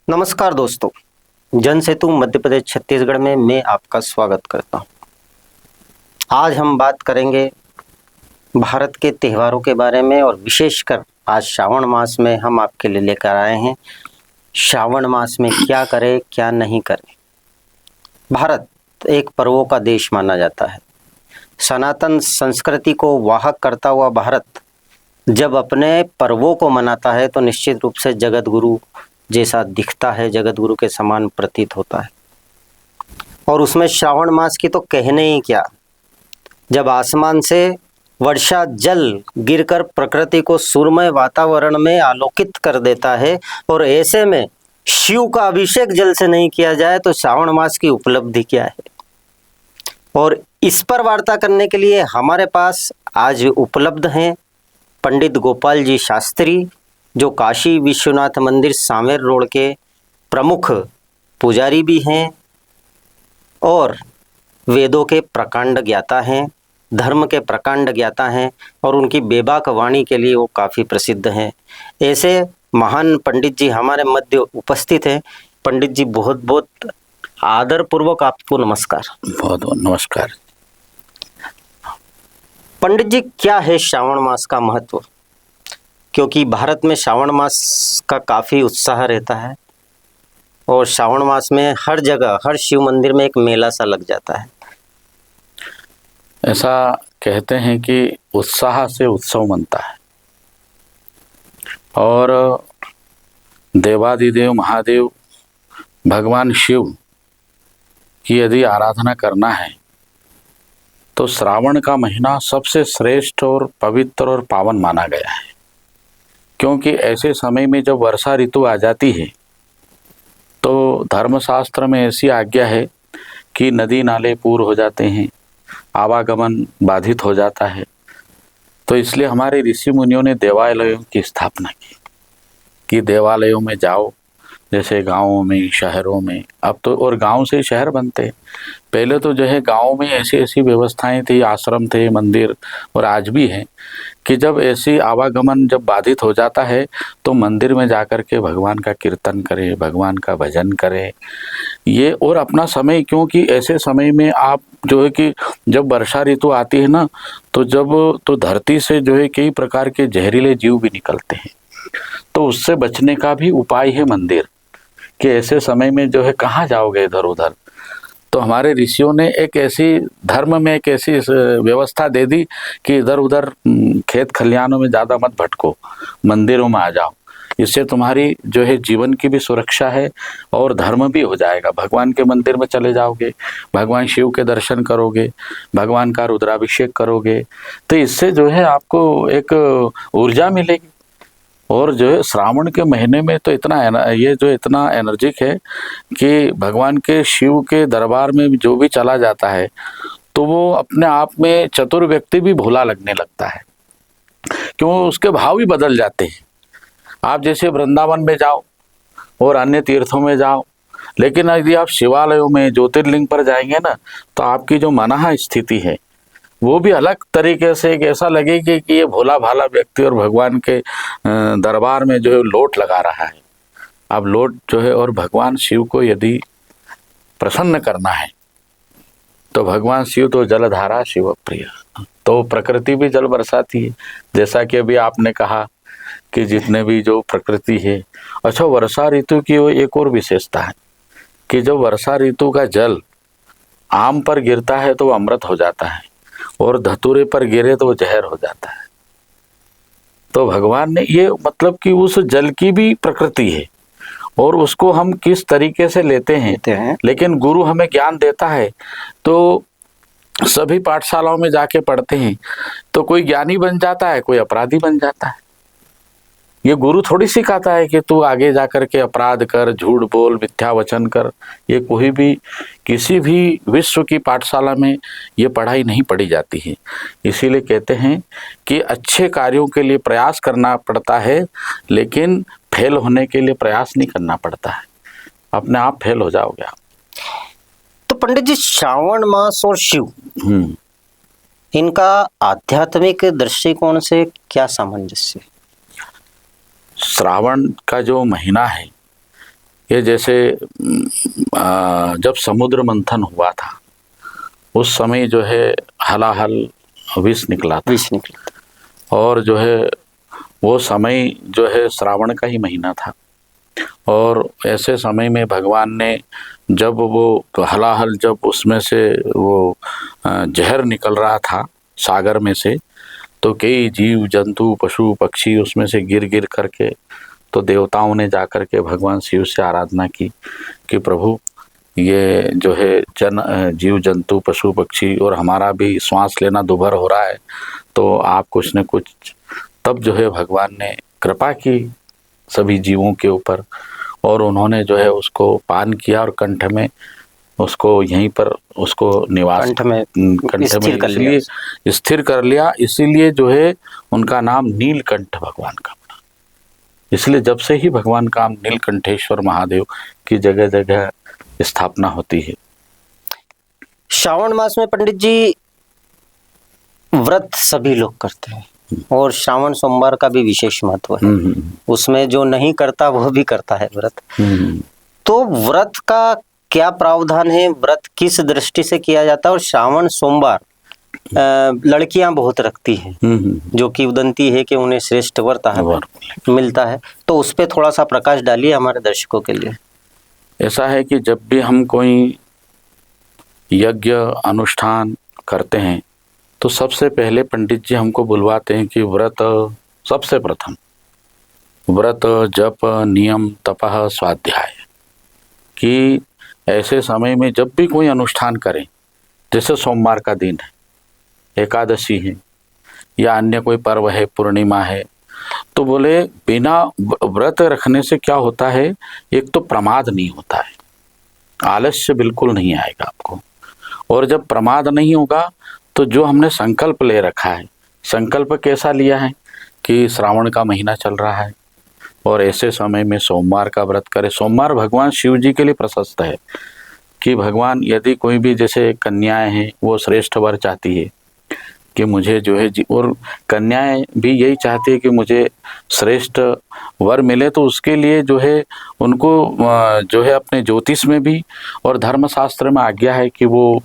नमस्कार दोस्तों, जन सेतु मध्य प्रदेश छत्तीसगढ़ में मैं आपका स्वागत करता हूं। आज हम बात करेंगे भारत के त्योहारों के बारे में और विशेषकर आज श्रावण मास में हम आपके लिए लेकर आए हैं श्रावण मास में क्या करें क्या नहीं करें। भारत एक पर्वों का देश माना जाता है। सनातन संस्कृति को वाहक करता हुआ भारत जब अपने पर्वों को मनाता है तो निश्चित रूप से जगत गुरु जैसा दिखता है, जगत गुरु के समान प्रतीत होता है। और उसमें श्रावण मास की तो कहने ही क्या, जब आसमान से वर्षा जल गिरकर प्रकृति को सुरमय वातावरण में आलोकित कर देता है और ऐसे में शिव का अभिषेक जल से नहीं किया जाए तो श्रावण मास की उपलब्धि क्या है। और इस पर वार्ता करने के लिए हमारे पास आज उपलब्ध हैं पंडित गोपाल जी शास्त्री, जो काशी विश्वनाथ मंदिर सांवेर रोड के प्रमुख पुजारी भी हैं और वेदों के प्रकांड ज्ञाता हैं, धर्म के प्रकांड ज्ञाता हैं और उनकी बेबाक वाणी के लिए वो काफ़ी प्रसिद्ध हैं। ऐसे महान पंडित जी हमारे मध्य उपस्थित हैं। पंडित जी बहुत बहुत आदरपूर्वक आपको नमस्कार। बहुत बहुत नमस्कार। पंडित जी, क्या है श्रावण मास का महत्व? क्योंकि भारत में श्रावण मास का काफ़ी उत्साह रहता है और श्रावण मास में हर जगह हर शिव मंदिर में एक मेला सा लग जाता है। ऐसा कहते हैं कि उत्साह से उत्सव मनता है और देवादिदेव महादेव भगवान शिव की यदि आराधना करना है तो श्रावण का महीना सबसे श्रेष्ठ और पवित्र और पावन माना गया है। क्योंकि ऐसे समय में जब वर्षा ऋतु आ जाती है तो धर्मशास्त्र में ऐसी आज्ञा है कि नदी नाले पूर हो जाते हैं, आवागमन बाधित हो जाता है। तो इसलिए हमारे ऋषि मुनियों ने देवालयों की स्थापना की कि देवालयों में जाओ, जैसे गाँवों में शहरों में, अब तो और गांव से शहर बनते हैं। पहले तो जो है गांव में ऐसी ऐसी व्यवस्थाएं थी, आश्रम थे, मंदिर, और आज भी हैं कि जब ऐसी आवागमन जब बाधित हो जाता है तो मंदिर में जाकर के भगवान का कीर्तन करें, भगवान का भजन करें ये, और अपना समय, क्योंकि ऐसे समय में आप जो है कि जब वर्षा ऋतु आती है ना तो धरती से जो है कई प्रकार के जहरीले जीव भी निकलते हैं। तो उससे बचने का भी उपाय है मंदिर, कि ऐसे समय में जो है कहाँ जाओगे इधर उधर। तो हमारे ऋषियों ने एक ऐसी धर्म में एक ऐसी व्यवस्था दे दी कि इधर उधर खेत खलिहानों में ज़्यादा मत भटको, मंदिरों में आ जाओ। इससे तुम्हारी जो है जीवन की भी सुरक्षा है और धर्म भी हो जाएगा। भगवान के मंदिर में चले जाओगे, भगवान शिव के दर्शन करोगे, भगवान का रुद्राभिषेक करोगे, तो इससे जो है आपको एक ऊर्जा मिलेगी। और जो है श्रावण के महीने में तो इतना एनर्जिक है कि भगवान के शिव के दरबार में जो भी चला जाता है तो वो अपने आप में चतुर व्यक्ति भी भोला लगने लगता है, क्यों उसके भाव भी बदल जाते हैं। आप जैसे वृंदावन में जाओ और अन्य तीर्थों में जाओ, लेकिन यदि आप शिवालयों में ज्योतिर्लिंग पर जाएंगे ना तो आपकी जो मनः स्थिति है वो भी अलग तरीके से एक ऐसा लगेगी कि ये भोला भाला व्यक्ति और भगवान के दरबार में जो है लोट लगा रहा है। अब लोट जो है, और भगवान शिव को यदि प्रसन्न करना है तो भगवान शिव तो जलधारा शिव प्रिय, तो प्रकृति भी जल बरसाती है। जैसा कि अभी आपने कहा कि जितने भी जो प्रकृति है। अच्छा, वर्षा ऋतु की वो एक और विशेषता है कि जब वर्षा ऋतु का जल आम पर गिरता है तो वो अमृत हो जाता है और धतूरे पर गिरे तो वो जहर हो जाता है। तो भगवान ने ये मतलब कि उस जल की भी प्रकृति है और उसको हम किस तरीके से लेते हैं। लेकिन गुरु हमें ज्ञान देता है तो सभी पाठशालाओं में जाके पढ़ते हैं तो कोई ज्ञानी बन जाता है, कोई अपराधी बन जाता है। ये गुरु थोड़ी सिखाता है कि तू आगे जाकर के अपराध कर, झूठ बोल, मिथ्या वचन कर। ये कोई भी किसी भी विश्व की पाठशाला में ये पढ़ाई नहीं पढ़ी जाती है। इसीलिए कहते हैं कि अच्छे कार्यों के लिए प्रयास करना पड़ता है, लेकिन फेल होने के लिए प्रयास नहीं करना पड़ता है, अपने आप फेल हो जाओगे आप। तो पंडित जी, श्रावण मास और शिव, इनका आध्यात्मिक दृष्टिकोण से क्या सामंजस्य? श्रावण का जो महीना है ये जैसे जब समुद्र मंथन हुआ था उस समय जो है हलाहल विष निकला था, विष निकला और जो है वो समय जो है श्रावण का ही महीना था। और ऐसे समय में भगवान ने जब वो हलाहल जब उसमें से वो जहर निकल रहा था सागर में से, तो कई जीव जंतु पशु पक्षी उसमें से गिर गिर करके, तो देवताओं ने जा कर के भगवान शिव से आराधना की कि प्रभु ये जो है जीव जंतु पशु पक्षी और हमारा भी श्वास लेना दुभर हो रहा है, तो आप कुछ न कुछ। तब जो है भगवान ने कृपा की सभी जीवों के ऊपर, और उन्होंने जो है उसको पान किया और कंठ में उसको यहीं पर उसको निवास कंठ में इसलिए स्थिर कर लिया। इसीलिए जो है उनका नाम नीलकंठ भगवान का पड़ा। इसलिए जब से ही भगवान का नाम नीलकंठेश्वर महादेव की जगह जगह स्थापना होती है। श्रावण मास में पंडित जी व्रत सभी लोग करते हैं, और श्रावण सोमवार का भी विशेष महत्व है। उसमें जो नहीं करता वह भी करता है व्रत। तो व्रत का क्या प्रावधान है, व्रत किस दृष्टि से किया जाता है, और श्रावण सोमवार लड़कियां बहुत रखती हैं जो कि उदंती है कि उन्हें श्रेष्ठ व्रत मिलता है, तो उस पर थोड़ा सा प्रकाश डालिए हमारे दर्शकों के लिए। ऐसा है कि जब भी हम कोई यज्ञ अनुष्ठान करते हैं तो सबसे पहले पंडित जी हमको बुलवाते हैं कि व्रत, सबसे प्रथम व्रत जप नियम तपः स्वाध्याय, कि ऐसे समय में जब भी कोई अनुष्ठान करें, जैसे सोमवार का दिन है, एकादशी है, या अन्य कोई पर्व है, पूर्णिमा है, तो बोले बिना व्रत रखने से क्या होता है, एक तो प्रमाद नहीं होता है, आलस्य बिल्कुल नहीं आएगा आपको, और जब प्रमाद नहीं होगा तो जो हमने संकल्प ले रखा है, संकल्प कैसा लिया है कि श्रावण का महीना चल रहा है और ऐसे समय में सोमवार का व्रत करे। सोमवार भगवान शिव जी के लिए प्रशस्त है कि भगवान यदि कोई भी जैसे कन्याएं हैं वो श्रेष्ठ वर चाहती है कि मुझे जो है और कन्याएं भी यही चाहती है कि मुझे श्रेष्ठ वर मिले, तो उसके लिए जो है उनको जो है अपने ज्योतिष में भी और धर्मशास्त्र में आज्ञा है कि वो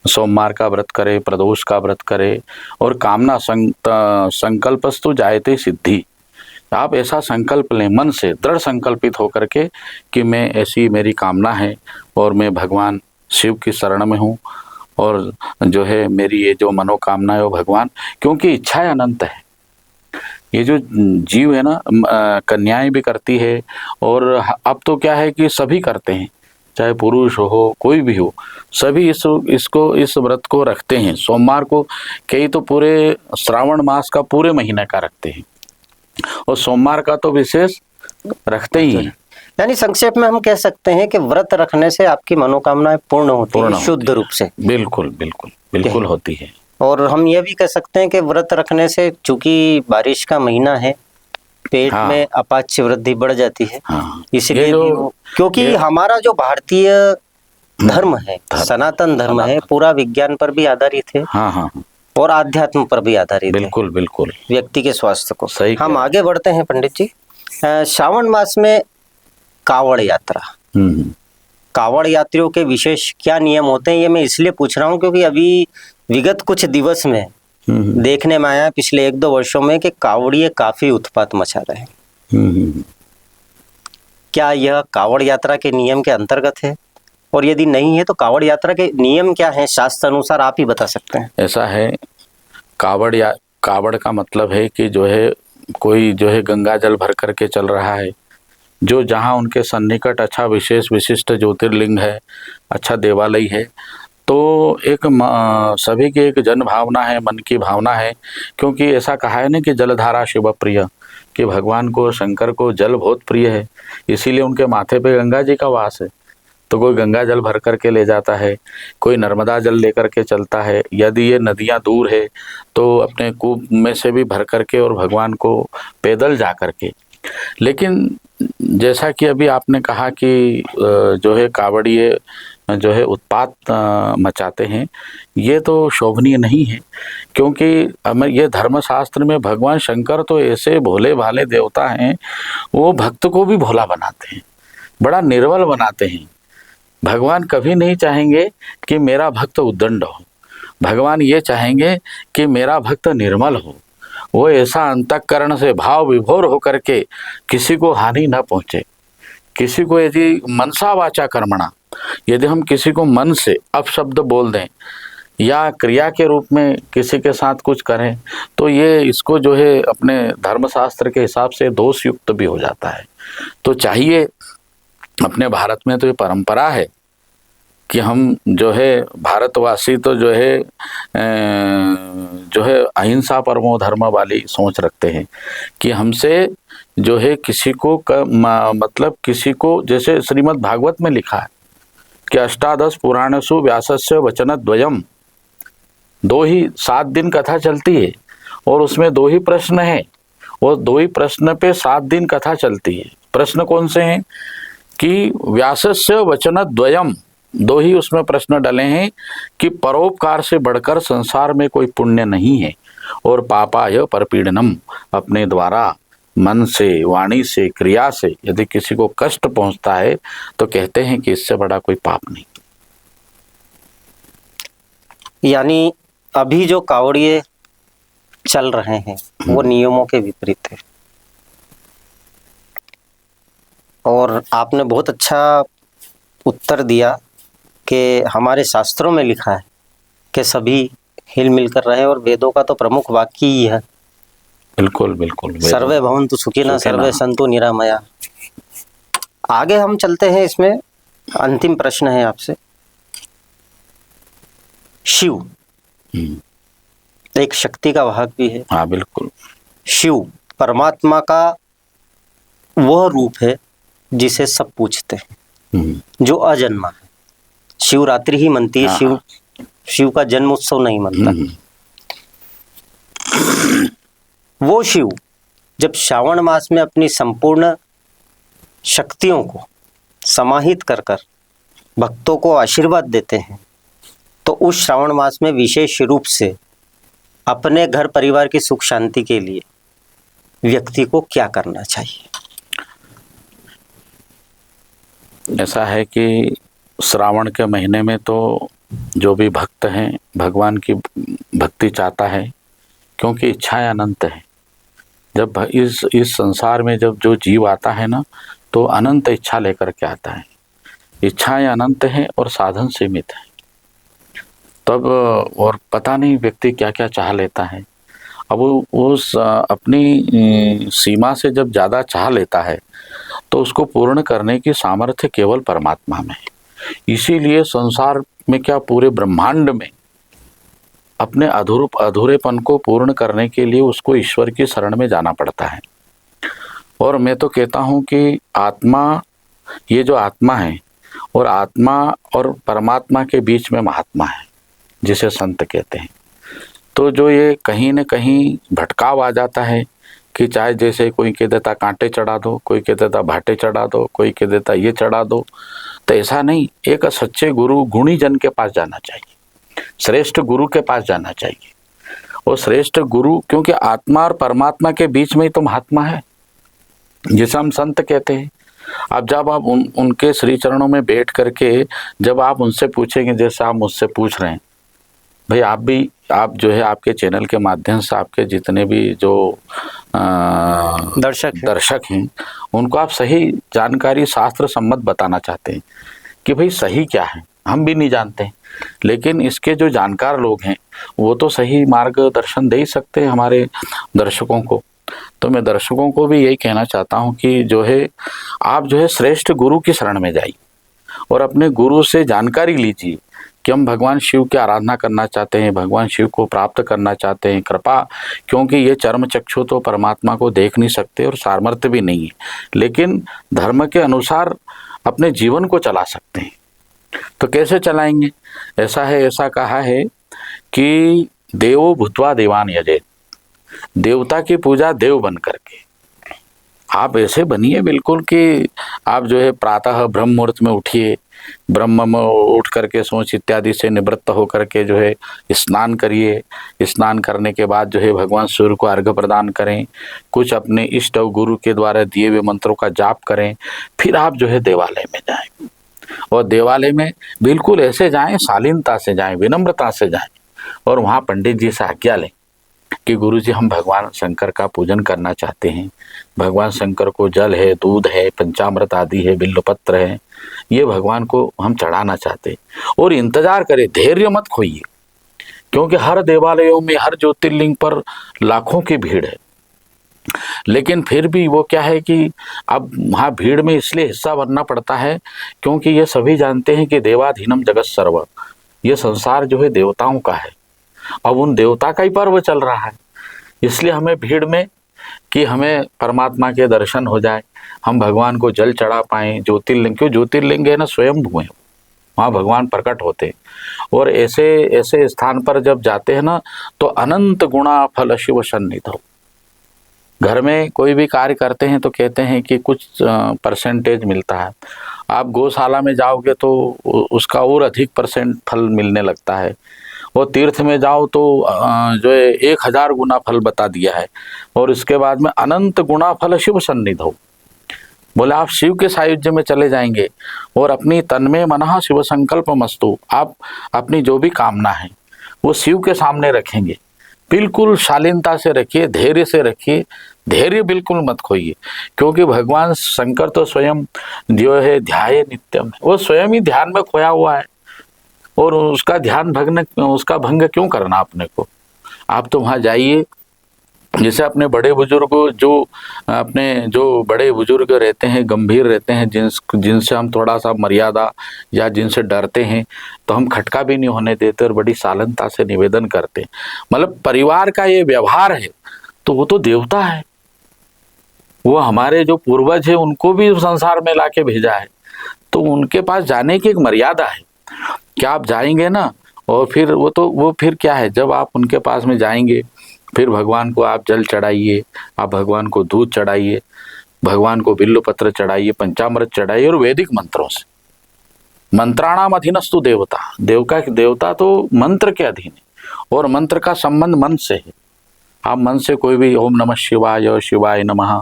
सोमवार का व्रत करे, प्रदोष का व्रत करे, और कामना संकल्पस्तु जायते सिद्धि। आप ऐसा संकल्प लें मन से, दृढ़ संकल्पित होकर के कि मैं ऐसी मेरी कामना है और मैं भगवान शिव की शरण में हूँ, और जो है मेरी ये जो मनोकामना है वो भगवान, क्योंकि इच्छाएं अनंत है। ये जो जीव है ना, कन्याएं भी करती है, और अब तो क्या है कि सभी करते हैं, चाहे पुरुष हो कोई भी हो, सभी इस व्रत को रखते हैं। सोमवार को कई तो पूरे श्रावण मास का पूरे महीने का रखते हैं, और सोमवार का तो विशेष रखते ही हैं। यानी संक्षेप में हम कह सकते हैं कि व्रत रखने से आपकी मनोकामनाएं पूर्ण होती है, शुद्ध रूप से। बिल्कुल बिल्कुल बिल्कुल होती है। और हम ये भी कह सकते हैं कि व्रत रखने से, चूंकि बारिश का महीना है, पेट में अपाच्य वृद्धि बढ़ जाती है। इसलिए क्योंकि हमारा जो भारतीय धर्म है, सनातन धर्म है, पूरा विज्ञान पर भी आधारित है और आध्यात्म पर भी आधारित है। बिल्कुल बिल्कुल, व्यक्ति के स्वास्थ्य को सही। हम आगे बढ़ते हैं पंडित जी। श्रावण मास में कावड़ यात्रा, कावड़ यात्रियों के विशेष क्या नियम होते हैं, ये मैं इसलिए पूछ रहा हूँ क्योंकि अभी विगत कुछ दिवस में देखने में आया पिछले 1-2 वर्षों में कि कावड़िए काफी उत्पात मचा रहे हैं। क्या यह कावड़ यात्रा के नियम के अंतर्गत है, और यदि नहीं है तो कावड़ यात्रा के नियम क्या हैं शास्त्र अनुसार, आप ही बता सकते हैं। ऐसा है, कावड़ का मतलब है कि जो है कोई जो है गंगा जल भर करके चल रहा है, जो जहाँ उनके सन्निकट अच्छा विशेष विशिष्ट ज्योतिर्लिंग है, अच्छा देवालय है, तो एक सभी की एक जन भावना है, मन की भावना है। क्योंकि ऐसा कहा है ना कि जलधारा शिव प्रिय, कि भगवान को, शंकर को जल बहुत प्रिय है, इसीलिए उनके माथे पे गंगा जी का वास है। तो कोई गंगा जल भर करके ले जाता है, कोई नर्मदा जल लेकर के चलता है, यदि ये नदियाँ दूर है तो अपने कूप में से भी भर करके और भगवान को पैदल जा करके। लेकिन जैसा कि अभी आपने कहा कि जो है कावड़िए जो है उत्पात मचाते हैं, ये तो शोभनीय नहीं है। क्योंकि ये धर्मशास्त्र में भगवान शंकर तो ऐसे भोले भाले देवता हैं, वो भक्त को भी भोला बनाते हैं। बड़ा निर्बल बनाते हैं। भगवान कभी नहीं चाहेंगे कि मेरा भक्त उद्दंड हो, भगवान ये चाहेंगे कि मेरा भक्त निर्मल हो, वो ऐसा अंतःकरण से भाव विभोर होकर के किसी को हानि न पहुंचे। किसी को यदि मनसा वाचा कर्मणा, यदि हम किसी को मन से अपशब्द बोल दें या क्रिया के रूप में किसी के साथ कुछ करें तो ये इसको जो है अपने धर्मशास्त्र के हिसाब से दोष युक्त भी हो जाता है। तो चाहिए, अपने भारत में तो ये परंपरा है कि हम जो है भारतवासी तो जो है अहिंसा परमो धर्म वाली सोच रखते हैं कि हमसे जो है किसी को मतलब किसी को, जैसे श्रीमद् भागवत में लिखा है कि अष्टादश पुराणसु व्यासस्य वचन द्वयम, 7 दिन कथा चलती है और उसमें 2 ही प्रश्न हैं और 2 ही प्रश्न पे 7 दिन कथा चलती है। प्रश्न कौन से हैं कि व्यासस्य वचन द्वयम, 2 ही उसमें प्रश्न डले हैं कि परोपकार से बढ़कर संसार में कोई पुण्य नहीं है और पापाय परपीड़नम, अपने द्वारा मन से, वाणी से, क्रिया से यदि किसी को कष्ट पहुंचता है तो कहते हैं कि इससे बड़ा कोई पाप नहीं। यानी अभी जो कावड़िए चल रहे हैं वो नियमों के विपरीत है। और आपने बहुत अच्छा उत्तर दिया कि हमारे शास्त्रों में लिखा है कि सभी हिल मिल कर रहे, और वेदों का तो प्रमुख वाक्य ही है बिल्कुल बिल्कुल, सर्वे भवन्तु सुखिनः सर्वे सन्तु निरामया। आगे हम चलते हैं, इसमें अंतिम प्रश्न है आपसे। शिव एक शक्ति का वाहक भी है। हाँ बिल्कुल। शिव परमात्मा का वह रूप है जिसे सब पूछते हैं, जो अजन्मा है। शिवरात्रि ही मनती है, शिव का जन्म उत्सव नहीं मनता। वो शिव जब श्रावण मास में अपनी संपूर्ण शक्तियों को समाहित कर भक्तों को आशीर्वाद देते हैं, तो उस श्रावण मास में विशेष रूप से अपने घर परिवार की सुख शांति के लिए व्यक्ति को क्या करना चाहिए? ऐसा है कि श्रावण के महीने में तो जो भी भक्त हैं भगवान की भक्ति चाहता है, क्योंकि इच्छाएं अनंत है। जब इस संसार में जब जो जीव आता है ना, तो अनंत इच्छा लेकर के आता है। इच्छाएं अनंत हैं और साधन सीमित है। तब और पता नहीं व्यक्ति क्या क्या चाह लेता है। अब वो उस अपनी सीमा से जब ज़्यादा चाह लेता है तो उसको पूर्ण करने की सामर्थ्य केवल परमात्मा में है। इसीलिए संसार में क्या, पूरे ब्रह्मांड में अपने अधूरेपन को पूर्ण करने के लिए उसको ईश्वर की शरण में जाना पड़ता है। और मैं तो कहता हूँ कि आत्मा, ये जो आत्मा है, और आत्मा और परमात्मा के बीच में महात्मा है जिसे संत कहते हैं। तो जो ये कहीं न कहीं भटकाव आ जाता है कि चाहे जैसे कोई कह देता कांटे चढ़ा दो, कोई कह देता भाटे चढ़ा दो, कोई कह देता ये चढ़ा दो, तो ऐसा नहीं। एक सच्चे गुरु, गुणी जन के पास जाना चाहिए, श्रेष्ठ गुरु के पास जाना चाहिए। और श्रेष्ठ गुरु, क्योंकि आत्मा और परमात्मा के बीच में ही तो महात्मा है जिसे हम संत कहते हैं। अब जब आप उनके श्री चरणों में बैठ करके जब आप उनसे पूछेंगे, जैसे आप मुझसे पूछ रहे हैं, भाई आप जो है आपके चैनल के माध्यम से आपके जितने भी जो दर्शक हैं उनको आप सही जानकारी शास्त्र सम्मत बताना चाहते हैं कि भाई सही क्या है, हम भी नहीं जानते। लेकिन इसके जो जानकार लोग हैं वो तो सही मार्गदर्शन दे ही सकते हैं हमारे दर्शकों को। तो मैं दर्शकों को भी यही कहना चाहता हूँ कि जो है आप जो है श्रेष्ठ गुरु की शरण में जाइए और अपने गुरु से जानकारी लीजिए कि हम भगवान शिव की आराधना करना चाहते हैं, भगवान शिव को प्राप्त करना चाहते हैं कृपा, क्योंकि ये चर्म चक्षु तो परमात्मा को देख नहीं सकते और सामर्थ्य भी नहीं है, लेकिन धर्म के अनुसार अपने जीवन को चला सकते हैं। तो कैसे चलाएंगे? ऐसा कहा है कि देवो भूत्वा देवान यजेत, देवता की पूजा देव बन करके आप ऐसे बनिए बिल्कुल कि आप जो है प्रातः ब्रह्म मुहूर्त में उठिए, ब्रह्म में उठ करके सोच इत्यादि से निवृत्त होकर के जो है स्नान करिए। स्नान करने के बाद जो है भगवान सूर्य को अर्घ्य प्रदान करें, कुछ अपने इष्ट और गुरु के द्वारा दिए हुए मंत्रों का जाप करें, फिर आप जो है देवालय में जाएं। और देवालय में बिल्कुल ऐसे जाएं, शालीनता से जाएं, विनम्रता से जाएं, और वहाँ पंडित जी से आज्ञा लें कि गुरु जी हम भगवान शंकर का पूजन करना चाहते हैं। भगवान शंकर को जल है, दूध है, पंचामृत आदि है, बिल्वपत्र है, ये भगवान को हम चढ़ाना चाहते हैं। और इंतजार करें, धैर्य मत खोइए, क्योंकि हर देवालयों में, हर ज्योतिर्लिंग पर लाखों की भीड़ है। लेकिन फिर भी वो क्या है कि अब वहाँ भीड़ में इसलिए हिस्सा बनना पड़ता है क्योंकि ये सभी जानते हैं कि देवाधीनम जगत सर्व, ये संसार जो है देवताओं का है। अब उन देवता का ही पर्व चल रहा है, इसलिए हमें भीड़ में कि हमें परमात्मा के दर्शन हो जाए, हम भगवान को जल चढ़ा पाएं। ज्योतिर्लिंग, क्यों ज्योतिर्लिंग है ना, स्वयंभू है, वहाँ भगवान प्रकट होते हैं। और ऐसे ऐसे स्थान पर जब जाते हैं ना तो अनंत गुणा फल शिव सन्निधौ। घर में कोई भी कार्य करते हैं तो कहते हैं कि कुछ परसेंटेज मिलता है, आप गौशाला में जाओगे तो उसका और अधिक परसेंट फल मिलने लगता है, और तीर्थ में जाओ तो जो है 1000 गुना फल बता दिया है। और इसके बाद में अनंत गुना फल शिव सन्निधौ, बोले आप शिव के सायुज्य में चले जाएंगे और अपनी तन्मय मनः शिव संकल्प मस्तु, आप अपनी जो भी कामना है वो शिव के सामने रखेंगे। बिल्कुल शालीनता से रखिए, धैर्य से रखिए, धैर्य बिल्कुल मत खोइए, क्योंकि भगवान शंकर तो स्वयं जो है ध्याय नित्यम है, वो स्वयं ही ध्यान में खोया हुआ है, और उसका ध्यान उसका भंग क्यों करना अपने को। आप तो वहाँ जाइए, जैसे अपने बड़े बुजुर्ग जो बड़े बुजुर्ग रहते हैं, गंभीर रहते हैं, जिनसे हम थोड़ा सा मर्यादा या जिनसे डरते हैं, तो हम खटका भी नहीं होने देते और बड़ी शालीनता से निवेदन करते हैं। मतलब परिवार का ये व्यवहार है, तो वो तो देवता है, वो हमारे जो पूर्वज है उनको भी संसार में लाके भेजा है, तो उनके पास जाने की एक मर्यादा है। क्या आप जाएंगे ना, और फिर वो फिर क्या है, जब आप उनके पास में जाएंगे फिर भगवान को आप जल चढ़ाइए, आप भगवान को दूध चढ़ाइए, भगवान को बिल्व पत्र चढ़ाइए, पंचामृत चढ़ाइए, और वैदिक मंत्रों से। मंत्राणाम अधीनस्तु देवता, देवता तो मंत्र के अधीन है, और मंत्र का संबंध मन से है। आप मन से कोई भी ओम नमः शिवाय, शिवाय नमः,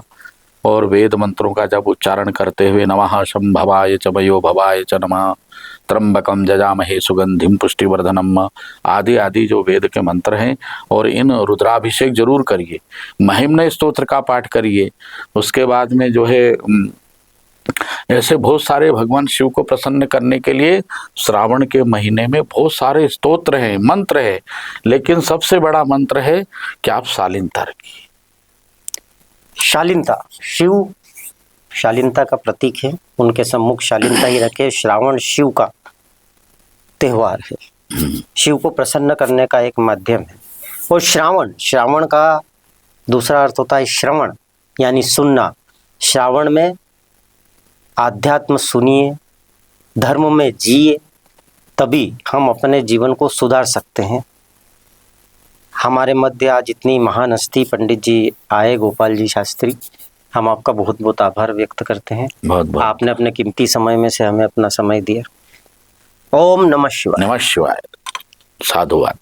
और वेद मंत्रों का जब उच्चारण करते हुए नमः शंभवाय च वयो भवाय च नमः त्र्यंबकम जजामहे सुगंधिम पुष्टिवर्धनम आदि आदि जो वेद के मंत्र हैं, और इन रुद्राभिषेक जरूर करिए, महिम्न स्तोत्र का पाठ करिए। उसके बाद में जो है ऐसे बहुत सारे भगवान शिव को प्रसन्न करने के लिए श्रावण के महीने में बहुत सारे स्तोत्र हैं, मंत्र है, लेकिन सबसे बड़ा मंत्र है कि आप शालीनता रखिए। शालीनता, शिव शालीनता का प्रतीक है, उनके सम्मुख शालीनता ही रखे। श्रावण शिव का त्योहार है, शिव को प्रसन्न करने का एक माध्यम है। और श्रावण का दूसरा अर्थ होता है श्रवण, यानी सुनना। श्रावण में आध्यात्म सुनिए, धर्म में जिए, तभी हम अपने जीवन को सुधार सकते हैं। हमारे मध्य आज इतनी महान हस्ती पंडित जी आए, गोपाल जी शास्त्री, हम आपका बहुत बहुत आभार व्यक्त करते हैं। बहुत आपने अपने कीमती समय में से हमें अपना समय दिया। ओम नमः शिवाय। नमः शिवाय। साधुवाद।